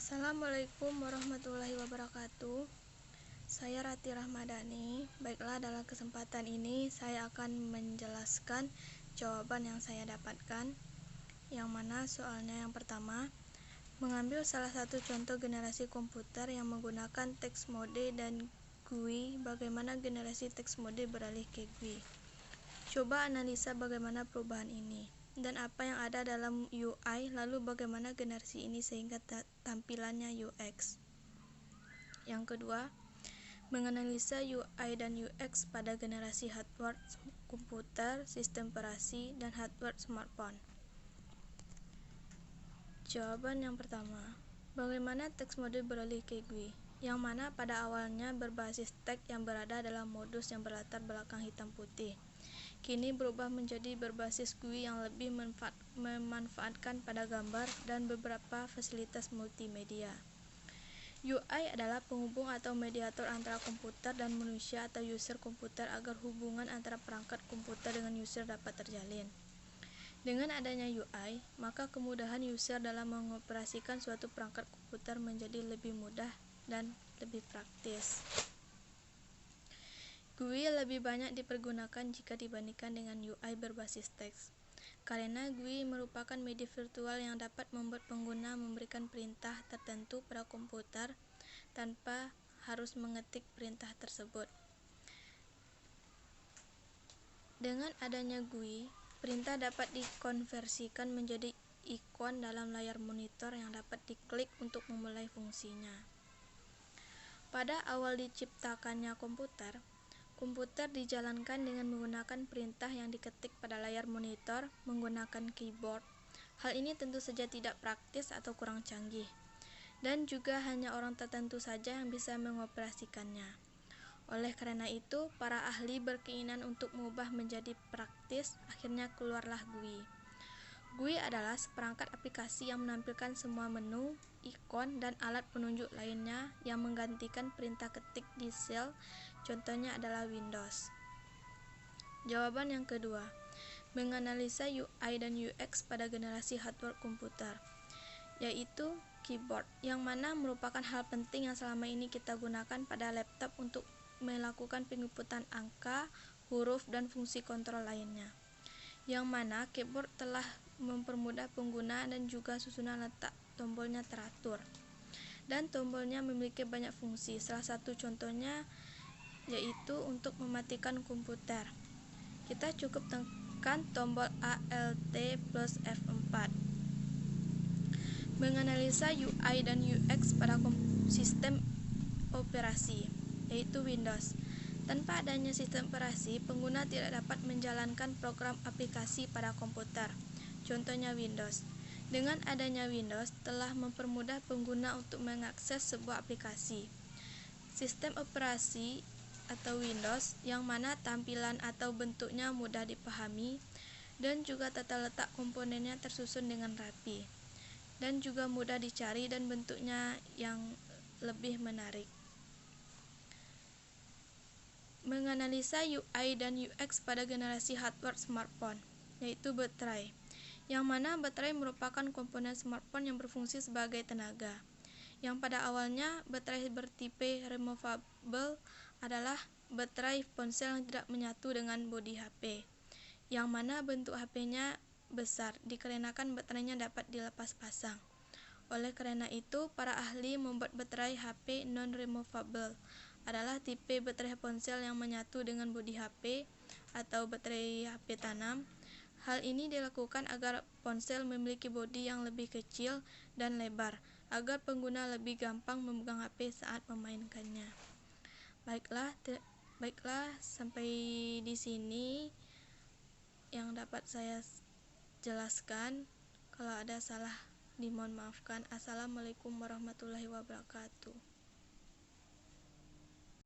Assalamualaikum warahmatullahi wabarakatuh. Saya Rati Rahmadani. Baiklah, dalam kesempatan ini saya akan menjelaskan jawaban yang saya dapatkan. Yang mana soalnya yang pertama, mengambil salah satu contoh generasi komputer yang menggunakan text mode dan GUI, bagaimana generasi text mode beralih ke GUI. Coba analisa bagaimana perubahan ini dan apa yang ada dalam UI, lalu bagaimana generasi ini sehingga tampilannya UX. Yang kedua, menganalisa UI dan UX pada generasi hardware komputer, sistem operasi, dan hardware smartphone. Jawaban yang pertama, bagaimana text mode beralih ke GUI, yang mana pada awalnya berbasis teks yang berada dalam modus yang berlatar belakang hitam putih. Kini berubah menjadi berbasis GUI yang lebih memanfaatkan pada gambar dan beberapa fasilitas multimedia. UI adalah penghubung atau mediator antara komputer dan manusia atau user komputer agar hubungan antara perangkat komputer dengan user dapat terjalin. Dengan adanya UI, maka kemudahan user dalam mengoperasikan suatu perangkat komputer menjadi lebih mudah dan lebih praktis. GUI lebih banyak dipergunakan jika dibandingkan dengan UI berbasis teks, karena GUI merupakan media virtual yang dapat membuat pengguna memberikan perintah tertentu pada komputer tanpa harus mengetik perintah tersebut. Dengan adanya GUI, perintah dapat dikonversikan menjadi ikon dalam layar monitor yang dapat diklik untuk memulai fungsinya. Pada awal diciptakannya komputer dijalankan dengan menggunakan perintah yang diketik pada layar monitor menggunakan keyboard. Hal ini tentu saja tidak praktis atau kurang canggih, dan juga hanya orang tertentu saja yang bisa mengoperasikannya. Oleh karena itu, para ahli berkeinginan untuk mengubah menjadi praktis, akhirnya keluarlah GUI. GUI adalah seperangkat aplikasi yang menampilkan semua menu, ikon, dan alat penunjuk lainnya yang menggantikan perintah ketik di sel. Contohnya adalah Windows. Jawaban yang kedua, menganalisa UI dan UX pada generasi hardware komputer, yaitu keyboard, yang mana merupakan hal penting yang selama ini kita gunakan pada laptop untuk melakukan penginputan angka, huruf, dan fungsi kontrol lainnya. Yang mana keyboard telah mempermudah pengguna dan juga susunan letak tombolnya teratur. Dan tombolnya memiliki banyak fungsi, salah satu contohnya yaitu untuk mematikan komputer. Kita cukup tekan tombol ALT plus F4. Menganalisa UI dan UX pada sistem operasi, yaitu Windows. Tanpa adanya sistem operasi, pengguna tidak dapat menjalankan program aplikasi pada komputer. Contohnya Windows. Dengan adanya Windows telah mempermudah pengguna untuk mengakses sebuah aplikasi. Sistem operasi atau Windows yang mana tampilan atau bentuknya mudah dipahami dan juga tata letak komponennya tersusun dengan rapi dan juga mudah dicari dan bentuknya yang lebih menarik. Menganalisa UI dan UX pada generasi hardware smartphone, yaitu baterai, yang mana baterai merupakan komponen smartphone yang berfungsi sebagai tenaga. Yang pada awalnya baterai bertipe removable adalah baterai ponsel yang tidak menyatu dengan bodi HP, yang mana bentuk HP-nya besar dikarenakan baterainya dapat dilepas pasang. Oleh karena itu, para ahli membuat baterai HP non-removable adalah tipe baterai ponsel yang menyatu dengan bodi HP atau baterai HP tanam. Hal ini dilakukan agar ponsel memiliki bodi yang lebih kecil dan lebar, agar pengguna lebih gampang memegang HP saat memainkannya. Baiklah, sampai di sini yang dapat saya jelaskan. Kalau ada salah, dimohon maafkan. Assalamualaikum warahmatullahi wabarakatuh.